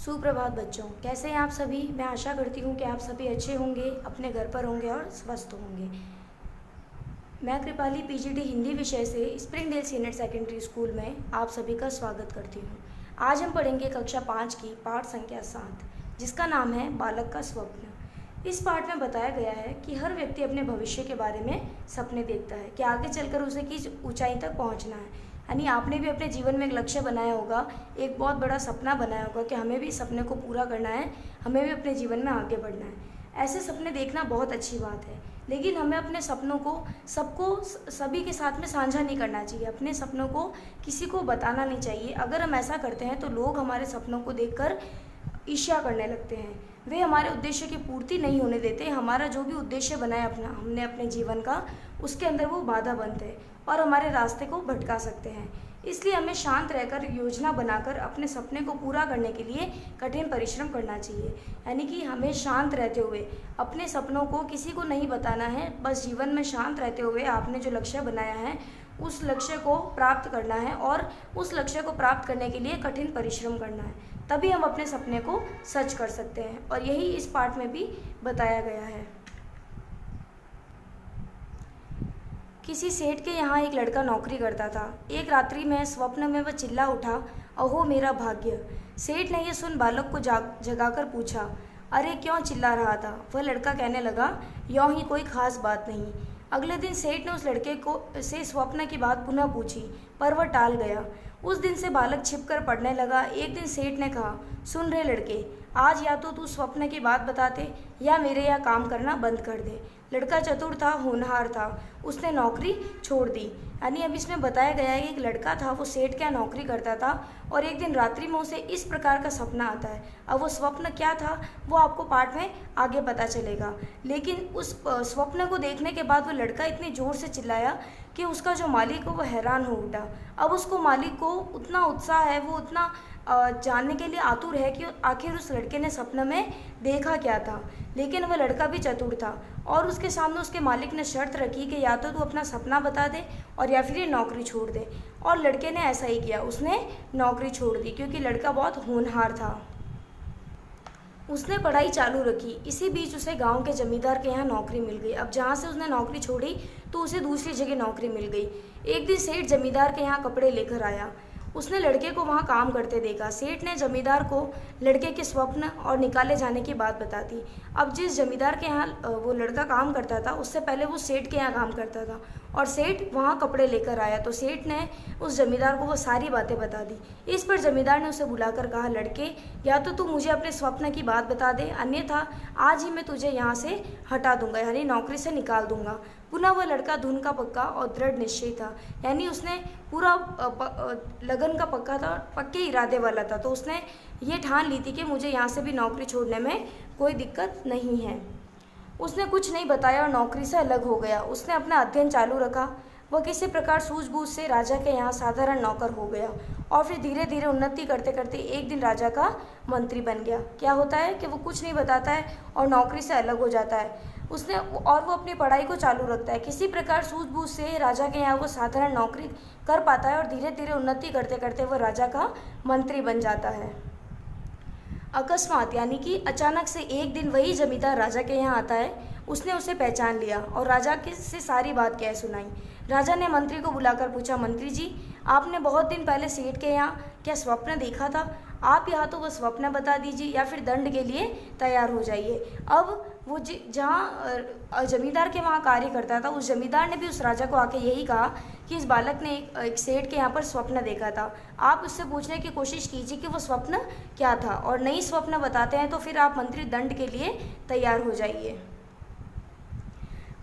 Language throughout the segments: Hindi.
सुप्रभात बच्चों, कैसे हैं आप सभी। मैं आशा करती हूँ कि आप सभी अच्छे होंगे, अपने घर पर होंगे और स्वस्थ होंगे। मैं कृपाली पीजीटी हिंदी विषय से स्प्रिंगडेल सीनियर सेकेंडरी स्कूल में आप सभी का स्वागत करती हूँ। आज हम पढ़ेंगे कक्षा 5 की पाठ संख्या 7, जिसका नाम है बालक का स्वप्न। इस पाठ में बताया गया है कि हर व्यक्ति अपने भविष्य के बारे में सपने देखता है कि आगे चलकर उसे किस ऊंचाई तक पहुँचना है। यानी आपने भी अपने जीवन में एक लक्ष्य बनाया होगा, एक बहुत बड़ा सपना बनाया होगा कि हमें भी इस सपने को पूरा करना है, हमें भी अपने जीवन में आगे बढ़ना है। ऐसे सपने देखना बहुत अच्छी बात है, लेकिन हमें अपने सपनों को सभी के साथ में साझा नहीं करना चाहिए। अपने सपनों को किसी को बताना नहीं चाहिए। अगर हम ऐसा करते हैं तो लोग हमारे सपनों को देखकर ईर्ष्या करने लगते हैं, वे हमारे उद्देश्य की पूर्ति नहीं होने देते। हमारा जो भी उद्देश्य बनाया हमने अपने जीवन का, उसके अंदर वो बाधा बनते हैं और हमारे रास्ते को भटका सकते हैं। इसलिए हमें शांत रहकर योजना बनाकर अपने सपने को पूरा करने के लिए कठिन परिश्रम करना चाहिए। यानी कि हमें शांत रहते हुए अपने सपनों को किसी को नहीं बताना है, बस जीवन में शांत रहते हुए आपने जो लक्ष्य बनाया है उस लक्ष्य को प्राप्त करना है और उस लक्ष्य को प्राप्त करने के लिए कठिन परिश्रम करना है। तभी हम अपने सपने को सच कर सकते हैं और यही इस पाठ में भी बताया गया है। किसी सेठ के यहाँ एक लड़का नौकरी करता था। एक रात्रि में स्वप्न में वह चिल्ला उठा, अहो मेरा भाग्य। सेठ ने यह सुन बालक को जगाकर पूछा, अरे क्यों चिल्ला रहा था। वह लड़का कहने लगा, यों ही कोई खास बात नहीं। अगले दिन सेठ ने उस लड़के से स्वप्न की बात पुनः पूछी, पर वह टाल गया। उस दिन से बालक छिपकर पढ़ने लगा। एक दिन सेठ ने कहा, सुन रहे लड़के, आज या तो तू स्वप्न की बात बताते या मेरे यहाँ काम करना बंद कर दे। लड़का चतुर था, होनहार था, उसने नौकरी छोड़ दी। यानी अब इसमें बताया गया है कि एक लड़का था, वो सेठ के यहाँ नौकरी करता था और एक दिन रात्रि में उसे इस प्रकार का सपना आता है। अब वो स्वप्न क्या था वो आपको पाठ में आगे पता चलेगा, लेकिन उस स्वप्न को देखने के बाद वो लड़का इतनी ज़ोर से चिल्लाया कि उसका जो मालिक है वो हैरान हो उठा। अब उसको मालिक को उतना उत्साह है, वो उतना जानने के लिए आतुर है कि आखिर उस लड़के ने सपने में देखा क्या था। लेकिन वह लड़का भी चतुर था और उसके सामने उसके मालिक ने शर्त रखी कि या तो तू अपना सपना बता दे और या फिर ये नौकरी छोड़ दे। और लड़के ने ऐसा ही किया, उसने नौकरी छोड़ दी क्योंकि लड़का बहुत होनहार था। उसने पढ़ाई चालू रखी। इसी बीच उसे गांव के जमींदार के यहाँ नौकरी मिल गई। अब जहाँ से उसने नौकरी छोड़ी तो उसे दूसरी जगह नौकरी मिल गई। एक दिन सेठ जमींदार के यहाँ कपड़े लेकर आया। उसने लड़के को वहाँ काम करते देखा। सेठ ने जमींदार को लड़के के स्वप्न और निकाले जाने की बात बता दी। अब जिस जमींदार के यहाँ वो लड़का काम करता था, उससे पहले वो सेठ के यहाँ काम करता था और सेठ वहाँ कपड़े लेकर आया, तो सेठ ने उस जमींदार को वो सारी बातें बता दी। इस पर जमींदार ने उसे बुलाकर कहा, लड़के, या तो तू मुझे अपने स्वप्न की बात बता दे, अन्यथा आज ही मैं तुझे यहाँ से हटा दूंगा, यानी नौकरी से निकाल दूंगा। पुनः वह लड़का धुन का पक्का और दृढ़ निश्चय था, यानी उसने पूरा लगन का पक्का था, पक्के इरादे वाला था। तो उसने ये ठान ली थी कि मुझे यहाँ से भी नौकरी छोड़ने में कोई दिक्कत नहीं है। उसने कुछ नहीं बताया और नौकरी से अलग हो गया। उसने अपना अध्ययन चालू रखा। वह किसी प्रकार सूझबूझ से राजा के यहाँ साधारण नौकर हो गया और फिर धीरे धीरे उन्नति करते करते एक दिन राजा का मंत्री बन गया। क्या होता है कि वो कुछ नहीं बताता है और नौकरी से अलग हो जाता है वो अपनी पढ़ाई को चालू रखता है। किसी प्रकार सूझबूझ से राजा के यहाँ वो साधारण नौकरी कर पाता है और धीरे धीरे उन्नति करते करते वह राजा का मंत्री बन जाता है। अकस्मात यानी कि अचानक से एक दिन वही जमींदार राजा के यहाँ आता है। उसने उसे पहचान लिया और राजा से सारी बात कह सुनाई। राजा ने मंत्री को बुलाकर पूछा, मंत्री जी, आपने बहुत दिन पहले सेठ के यहाँ क्या स्वप्न देखा था? आप यहाँ तो वह स्वप्न बता दीजिए या फिर दंड के लिए तैयार हो जाइए। अब वो जहाँ जमींदार के वहाँ कार्य करता था, उस जमींदार ने भी उस राजा को आके यही कहा कि इस बालक ने एक सेठ के यहाँ पर स्वप्न देखा था। आप उससे पूछने की कोशिश कीजिए कि वो स्वप्न क्या था, और नई स्वप्न बताते हैं तो फिर आप मंत्री दंड के लिए तैयार हो जाइए।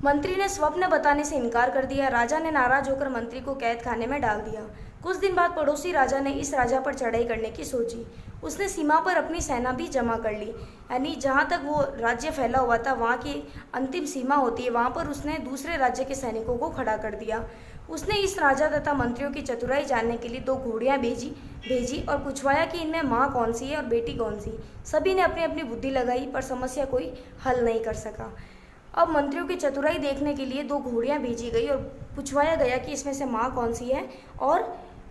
मंत्री ने स्वप्न बताने से इनकार कर दिया। राजा ने नाराज होकर मंत्री को कैद खाने में डाल दिया। कुछ दिन बाद पड़ोसी राजा ने इस राजा पर चढ़ाई करने की सोची। उसने सीमा पर अपनी सेना भी जमा कर ली, यानी जहाँ तक वो राज्य फैला हुआ था वहाँ की अंतिम सीमा होती है, वहाँ पर उसने दूसरे राज्य के सैनिकों को खड़ा कर दिया। उसने इस राजा तथा मंत्रियों की चतुराई जानने के लिए 2 घोड़ियाँ भेजी और पूछवाया कि इनमें माँ कौन सी है और बेटी कौन सी। सभी ने अपनी अपनी बुद्धि लगाई पर समस्या कोई हल नहीं कर सका। अब मंत्रियों की चतुराई देखने के लिए 2 घोड़ियाँ भेजी गई और पूछवाया गया कि इसमें से माँ कौन सी है और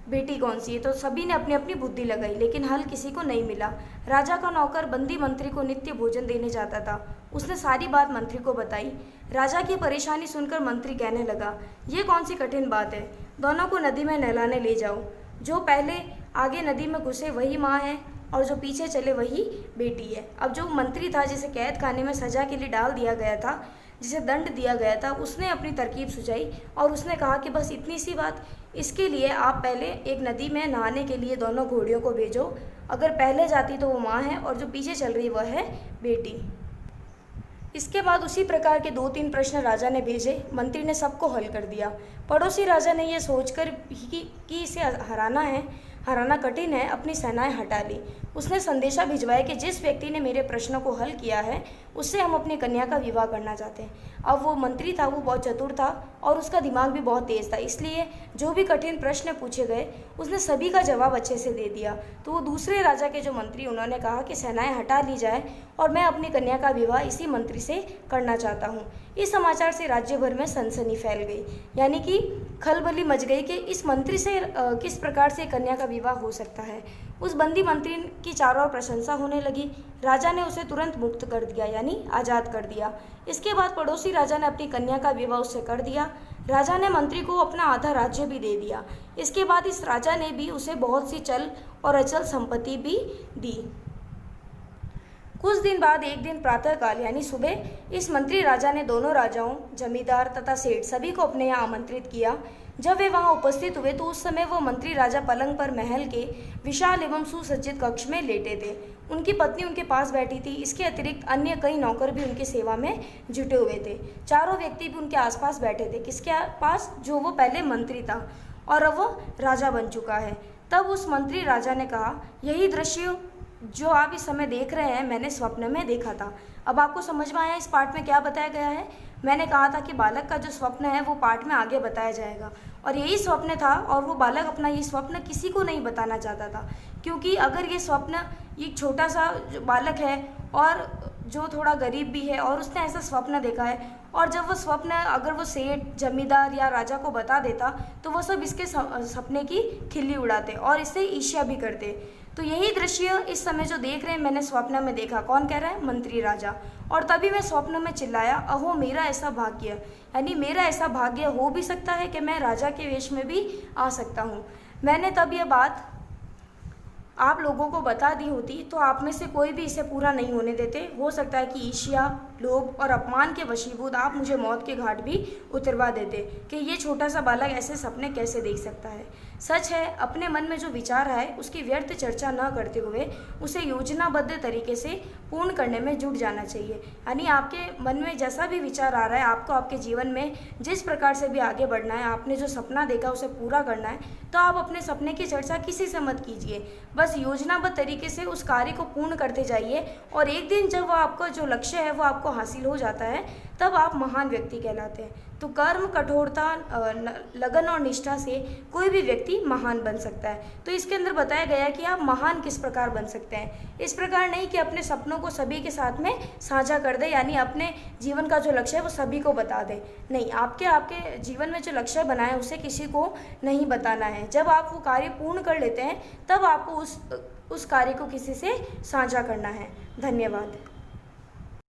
बेटी कौन सी है। तो सभी ने अपनी अपनी बुद्धि लगाई, लेकिन हल किसी को नहीं मिला। राजा का नौकर बंदी मंत्री को नित्य भोजन देने जाता था। उसने सारी बात मंत्री को बताई। राजा की परेशानी सुनकर मंत्री कहने लगा, ये कौन सी कठिन बात है, दोनों को नदी में नहलाने ले जाओ। जो पहले आगे नदी में घुसे वही माँ है, और जो पीछे चले वही बेटी है। अब जो मंत्री था, जिसे कैद खाने में सजा के लिए डाल दिया गया था, जिसे दंड दिया गया था, उसने अपनी तरकीब सुझाई और उसने कहा कि बस इतनी सी बात, इसके लिए आप पहले एक नदी में नहाने के लिए दोनों घोड़ियों को भेजो। अगर पहले जाती तो वो माँ है, और जो पीछे चल रही वह है बेटी। इसके बाद उसी प्रकार के 2-3 प्रश्न राजा ने भेजे। मंत्री ने सबको हल कर दिया। पड़ोसी राजा ने यह सोचकर कि इसे हराना कठिन है, अपनी सेनाएं हटा ली। उसने संदेशा भिजवाया कि जिस व्यक्ति ने मेरे प्रश्नों को हल किया है, उससे हम अपनी कन्या का विवाह करना चाहते हैं। अब वो मंत्री था, वो बहुत चतुर था और उसका दिमाग भी बहुत तेज था, इसलिए जो भी कठिन प्रश्न पूछे गए उसने सभी का जवाब अच्छे से दे दिया। तो वो दूसरे राजा के जो मंत्री, उन्होंने कहा कि सेनाएं हटा ली जाए और मैं अपनी कन्या का विवाह इसी मंत्री से करना चाहता हूँ। इस समाचार से राज्य भर में सनसनी फैल गई, यानी कि खलबली मच गई कि इस मंत्री से किस प्रकार से कन्या का विवाह हो सकता है। उस बंदी मंत्री की चारों ओर प्रशंसा होने लगी। राजा ने उसे तुरंत मुक्त कर दिया, यानी आज़ाद कर दिया। इसके बाद पड़ोसी राजा ने अपनी कन्या का विवाह उससे कर दिया। राजा ने मंत्री को अपना आधा राज्य भी दे दिया। इसके बाद इस राजा ने भी उसे बहुत सी चल और अचल संपत्ति भी दी। कुछ दिन बाद एक दिन प्रातःकाल यानी सुबह, इस मंत्री राजा ने दोनों राजाओं, जमींदार तथा सेठ सभी को अपने यहाँ आमंत्रित किया। जब वे वहाँ उपस्थित हुए तो उस समय वो मंत्री राजा पलंग पर महल के विशाल एवं सुसज्जित कक्ष में लेटे थे। उनकी पत्नी उनके पास बैठी थी। इसके अतिरिक्त अन्य कई नौकर भी उनकी सेवा में जुटे हुए थे। चारों व्यक्ति भी उनके आसपास बैठे थे। किसके पास? जो वो पहले मंत्री था और अब वो राजा बन चुका है। तब उस मंत्री राजा ने कहा, यही दृश्य जो आप इस समय देख रहे हैं मैंने स्वप्न में देखा था। अब आपको समझ में आया इस पाठ में क्या बताया गया है? मैंने कहा था कि बालक का जो स्वप्न है वो पाठ में आगे बताया जाएगा, और यही स्वप्न था। और वो बालक अपना ये स्वप्न किसी को नहीं बताना चाहता था, क्योंकि अगर ये स्वप्न, ये छोटा सा जो बालक है और जो थोड़ा गरीब भी है और उसने ऐसा स्वप्न देखा है, और जब वो स्वप्न अगर वो सेठ, जमींदार या राजा को बता देता तो वो सब इसके सपने की खिल्ली उड़ाते और इससे ईर्ष्या भी करते। तो यही दृश्य इस समय जो देख रहे हैं मैंने स्वप्न में देखा। कौन कह रहा है? मंत्री राजा। और तभी मैं स्वप्न में चिल्लाया, अहो मेरा ऐसा भाग्य, यानी मेरा ऐसा भाग्य हो भी सकता है कि मैं राजा के वेश में भी आ सकता हूँ। मैंने तब यह बात आप लोगों को बता दी होती तो आप में से कोई भी इसे पूरा नहीं होने देते। हो सकता है कि ईर्ष्या, लोभ और अपमान के वशीभूत आप मुझे मौत के घाट भी उतरवा देते कि ये छोटा सा बालक ऐसे सपने कैसे देख सकता है। सच है, अपने मन में जो विचार आए उसकी व्यर्थ चर्चा न करते हुए उसे योजनाबद्ध तरीके से पूर्ण करने में जुट जाना चाहिए। यानी आपके मन में जैसा भी विचार आ रहा है, आपको आपके जीवन में जिस प्रकार से भी आगे बढ़ना है, आपने जो सपना देखा उसे पूरा करना है, तो आप अपने सपने की चर्चा किसी से मत कीजिए। बस योजनाबद्ध तरीके से उस कार्य को पूर्ण करते जाइए, और एक दिन जब वो आपका जो लक्ष्य है वो आपको हासिल हो जाता है, तब आप महान व्यक्ति कहलाते हैं। तो कर्म, कठोरता, लगन और निष्ठा से कोई भी व्यक्ति महान बन सकता है। तो इसके अंदर बताया गया है कि आप महान किस प्रकार बन सकते हैं। इस प्रकार नहीं कि अपने सपनों को सभी के साथ में साझा कर दे, यानी अपने जीवन का जो लक्ष्य है वो सभी को बता दे। नहीं, आपके जीवन में जो लक्ष्य बना है उसे किसी को नहीं बताना है। जब आप वो कार्य पूर्ण कर लेते हैं तब आपको उस कार्य को किसी से साझा करना है। धन्यवाद।